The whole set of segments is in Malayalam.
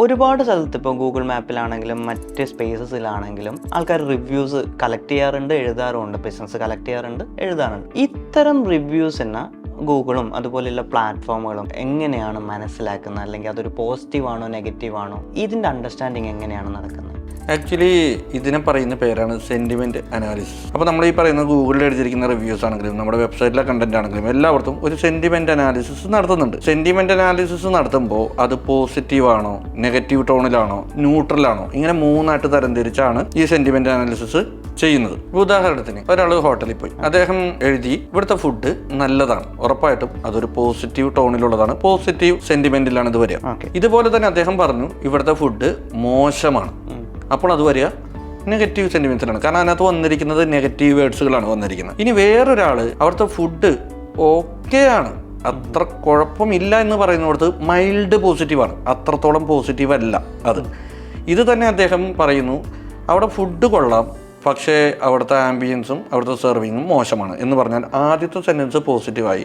ഒരുപാട് സ്ഥലത്ത് ഇപ്പോൾ ഗൂഗിൾ മാപ്പിലാണെങ്കിലും മറ്റ് സ്പേസസിലാണെങ്കിലും ആൾക്കാർ റിവ്യൂസ് കളക്ട് ചെയ്യാറുണ്ട്, എഴുതാറുമുണ്ട്. ബിസിനസ് കളക്ട് ചെയ്യാറുണ്ട്, എഴുതാറുണ്ട്. ഇത്തരം റിവ്യൂസിന് ഗൂഗിളും അതുപോലെയുള്ള പ്ലാറ്റ്ഫോമുകളും എങ്ങനെയാണ് മനസ്സിലാക്കുന്നത്? അല്ലെങ്കിൽ അതൊരു പോസിറ്റീവാണോ നെഗറ്റീവാണോ? ഇതിൻ്റെ അണ്ടർസ്റ്റാൻഡിങ് എങ്ങനെയാണ് നടക്കുന്നത്? ആക്ച്വലി ഇതിനെ പറയുന്ന പേരാണ് സെൻറ്റിമെൻറ്റ് അനാലിസിസ്. അപ്പോൾ നമ്മൾ ഈ പറയുന്ന ഗൂഗിളിൽ എഴുതിയിരിക്കുന്ന റിവ്യൂസ് ആണെങ്കിലും നമ്മുടെ വെബ്സൈറ്റിലെ കണ്ടന്റ് ആണെങ്കിലും എല്ലായിടത്തും ഒരു സെൻറ്റിമെൻറ്റ് അനാലിസിസ് നടത്തുന്നുണ്ട്. സെൻറ്റിമെൻറ്റ് അനാലിസിസ് നടത്തുമ്പോൾ അത് പോസിറ്റീവാണോ, നെഗറ്റീവ് ടോണിലാണോ, ന്യൂട്രലാണോ, ഇങ്ങനെ മൂന്നായിട്ട് തരംതിരിച്ചാണ് ഈ സെൻറ്റിമെൻറ്റ് അനാലിസിസ് ചെയ്യുന്നത്. ഉദാഹരണത്തിന് ഒരാൾ ഹോട്ടലിൽ പോയി, അദ്ദേഹം എഴുതി ഇവിടുത്തെ ഫുഡ് നല്ലതാണ്, ഉറപ്പായിട്ടും അതൊരു പോസിറ്റീവ് ടോണിലുള്ളതാണ്, പോസിറ്റീവ് സെൻറ്റിമെൻറ്റിലാണ് ഇത് വരിക. ഇതുപോലെ തന്നെ അദ്ദേഹം പറഞ്ഞു ഇവിടുത്തെ ഫുഡ് മോശമാണ്, അപ്പോൾ അത് വരിക നെഗറ്റീവ് സെൻറ്റിമെൻറ്റ്സിലാണ്. കാരണം അതിനകത്ത് വന്നിരിക്കുന്നത് നെഗറ്റീവ് വേർഡ്സുകളാണ് വന്നിരിക്കുന്നത്. ഇനി വേറൊരാൾ അവിടുത്തെ ഫുഡ് ഓക്കെ ആണ്, അത്ര കുഴപ്പമില്ല എന്ന് പറയുന്നിടത്ത് മൈൽഡ് പോസിറ്റീവാണ്, അത്രത്തോളം പോസിറ്റീവ് അല്ല അത്. ഇത് തന്നെ അദ്ദേഹം പറയുന്നു അവിടെ ഫുഡ് കൊള്ളാം, പക്ഷേ അവിടുത്തെ ആംബിയൻസും അവിടുത്തെ സെർവിങ്ങും മോശമാണ് എന്ന് പറഞ്ഞാൽ ആദ്യത്തെ സെന്റൻസ് പോസിറ്റീവായി,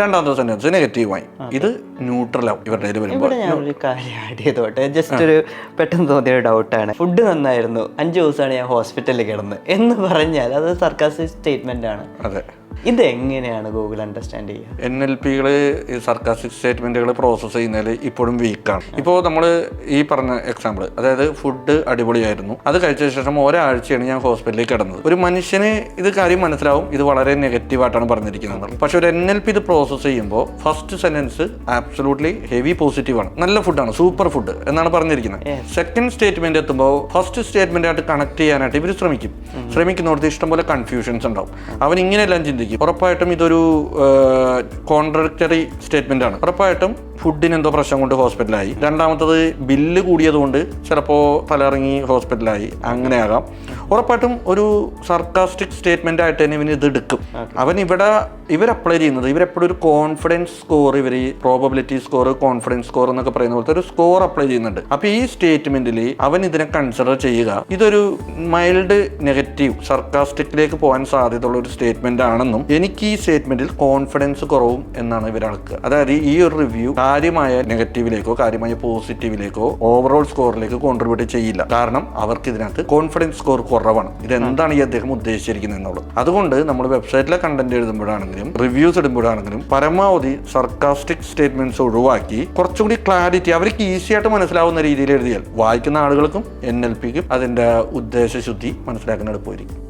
രണ്ടാമത്തെ സെന്റൻസ് നെഗറ്റീവായി. ഇത് ന്യൂട്രലാവും ഇവരുടെ കയ്യിൽ വരുമ്പോൾ. ഞാനൊരു കാര്യം ആഡ് ചെയ്തോട്ടെ, ജസ്റ്റ് ഒരു പെട്ടെന്ന് തോന്നിയ ഒരു ഡൗട്ടാണ്. ഫുഡ് നന്നായിരുന്നു, 5 ദിവസമാണ് ഞാൻ ഹോസ്പിറ്റലിൽ കിടന്ന് എന്ന് പറഞ്ഞാൽ അത് സർക്കാസ്റ്റിക് സ്റ്റേറ്റ്മെന്റ് ആണ്. അതെ, ഇതെങ്ങനെയാണ് ഗൂഗിൾ അണ്ടർസ്റ്റാൻഡ് ചെയ്യുക? NLPകൾ ഈ സർക്കാസ്റ്റിക് സ്റ്റേറ്റ്മെന്റുകൾ പ്രോസസ്സ് ചെയ്യുന്നതിൽ ഇപ്പോഴും വീക്കാണ്. ഇപ്പോൾ നമ്മൾ ഈ പറഞ്ഞ എക്സാമ്പിൾ, അതായത് ഫുഡ് അടിപൊളിയായിരുന്നു, അത് കഴിച്ച ശേഷം ഒരാഴ്ചയാണ് ഞാൻ ഹോസ്പിറ്റലിൽ കിടന്നത്. ഒരു മനുഷ്യന് ഇത് കാര്യം മനസ്സിലാവും, ഇത് വളരെ നെഗറ്റീവായിട്ടാണ് പറഞ്ഞിരിക്കുന്നത്. പക്ഷെ ഒരു NLP ഇത് പ്രോസസ്സ് ചെയ്യുമ്പോൾ ഫസ്റ്റ് സെന്റൻസ് ആബ്സലൂട്ട്ലി ഹെവി പോസിറ്റീവാണ്, നല്ല ഫുഡാണ്, സൂപ്പർ ഫുഡ് എന്നാണ് പറഞ്ഞിരിക്കുന്നത്. സെക്കൻഡ് സ്റ്റേറ്റ്മെന്റ് എത്തുമ്പോൾ ഫസ്റ്റ് സ്റ്റേറ്റ്മെന്റ് ആയിട്ട് കണക്ട് ചെയ്യാനായിട്ട് ഇവർ ശ്രമിക്കുന്നിടത്ത് ഇഷ്ടംപോലെ കൺഫ്യൂഷൻസ് ഉണ്ടാവും. അവൻ ഇങ്ങനെയെല്ലാം ചിന്തിക്കും, ഉറപ്പായിട്ടും ഇതൊരു കോൺട്രഡിക്ടറി സ്റ്റേറ്റ്മെന്റ് ആണ്, ഉറപ്പായിട്ടും ഫുഡിന് എന്തോ പ്രശ്നം കൊണ്ട് ഹോസ്പിറ്റലായി, രണ്ടാമത്തത് ബില്ല് കൂടിയതുകൊണ്ട് ചിലപ്പോൾ തലയിറങ്ങി ഹോസ്പിറ്റലായി, അങ്ങനെയാകാം. ഉറപ്പായിട്ടും ഒരു സർക്കാസ്റ്റിക് സ്റ്റേറ്റ്മെന്റ് ആയിട്ട് തന്നെ ഇവന് ഇത് എടുക്കും. അവൻ ഇവർ അപ്ലൈ ചെയ്യുന്നത്, ഇവരെപ്പോഴും ഒരു കോൺഫിഡൻസ് സ്കോർ, ഇവർ പ്രോബബിലിറ്റി സ്കോർ, കോൺഫിഡൻസ് സ്കോർ എന്നൊക്കെ പറയുന്ന പോലത്തെ ഒരു സ്കോർ അപ്ലൈ ചെയ്യുന്നുണ്ട്. അപ്പൊ ഈ സ്റ്റേറ്റ്മെന്റിൽ അവൻ ഇതിനെ കൺസിഡർ ചെയ്യുക ഇതൊരു മൈൽഡ് നെഗറ്റീവ് സർക്കാസ്റ്റിക്കിലേക്ക് പോകാൻ സാധ്യതയുള്ള ഒരു സ്റ്റേറ്റ്മെന്റ് ആണെന്നും എനിക്ക് ഈ സ്റ്റേറ്റ്മെന്റിൽ കോൺഫിഡൻസ് കുറവും എന്നാണ് ഇവർ അളക്കുക. അതായത് ഈ ഒരു റിവ്യൂ കാര്യമായ നെഗറ്റീവിലേക്കോ കാര്യമായ പോസിറ്റീവിലേക്കോ ഓവറോൾ സ്കോറിലേക്ക് കോൺട്രിബ്യൂട്ട് ചെയ്യില്ല. കാരണം അവർക്ക് ഇതിനകത്ത് കോൺഫിഡൻസ് സ്കോർ കുറവാണ്. ഇതെന്താണ് ഈ അദ്ദേഹം ഉദ്ദേശിച്ചിരിക്കുന്നത് എന്നുള്ളത്. അതുകൊണ്ട് നമ്മൾ വെബ്സൈറ്റിലെ കണ്ടന്റ് എഴുതുമ്പോഴാണെങ്കിലും റിവ്യൂസ് ഇടുമ്പോഴാണെങ്കിലും പരമാവധി സർക്കാസ്റ്റിക് സ്റ്റേറ്റ്മെന്റ്സ് ഒഴിവാക്കി കുറച്ചുകൂടി ക്ലാരിറ്റി അവർക്ക് ഈസി ആയിട്ട് മനസ്സിലാവുന്ന രീതിയിൽ എഴുതിയാൽ വായിക്കുന്ന ആളുകൾക്കും NLPക്കും അതിന്റെ ഉദ്ദേശശുദ്ധി മനസ്സിലാക്കാൻ എളുപ്പമായിരിക്കും.